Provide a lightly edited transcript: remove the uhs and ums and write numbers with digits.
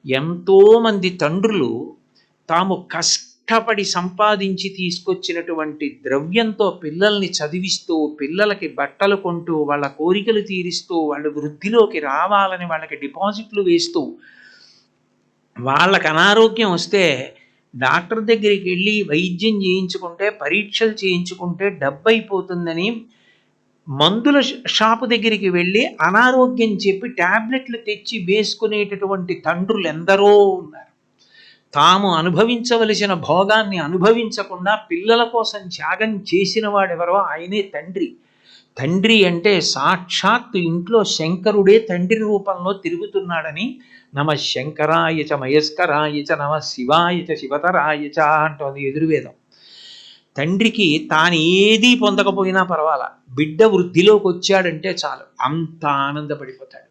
ఎంతోమంది తండ్రులు తాము కష్టపడి సంపాదించి తీసుకొచ్చినటువంటి ద్రవ్యంతో పిల్లల్ని చదివిస్తూ, పిల్లలకి బట్టలు కొంటూ, వాళ్ళ కోరికలు తీరుస్తూ, వాళ్ళు వృద్ధిలోకి రావాలని వాళ్ళకి డిపాజిట్లు వేస్తూ, వాళ్ళకి అనారోగ్యం వస్తే డాక్టర్ దగ్గరికి వెళ్ళి వైద్యం చేయించుకుంటే, పరీక్షలు చేయించుకుంటే డబ్బు అయిపోతుందని మందుల షాపు దగ్గరికి వెళ్ళి అనారోగ్యం చెప్పి ట్యాబ్లెట్లు తెచ్చి వేసుకునేటటువంటి తండ్రులు ఎందరో ఉన్నారు. తాము అనుభవించవలసిన భోగాన్ని అనుభవించకుండా పిల్లల కోసం త్యాగం చేసిన వాడెవరో ఆయనే తండ్రి. తండ్రి అంటే సాక్షాత్తు ఇంట్లో శంకరుడే తండ్రి రూపంలో తిరుగుతున్నాడని నమ శంకరాయ చ మయస్కరాయ చ నమ శివాయ చ శివతరాయ చ అంటోంది యజుర్వేదం. తండ్రికి తాను ఏదీ పొందకపోయినా పర్వాలా, బిడ్డ వృద్ధిలోకి వచ్చాడంటే చాలు అంత ఆనందపడిపోతాడు.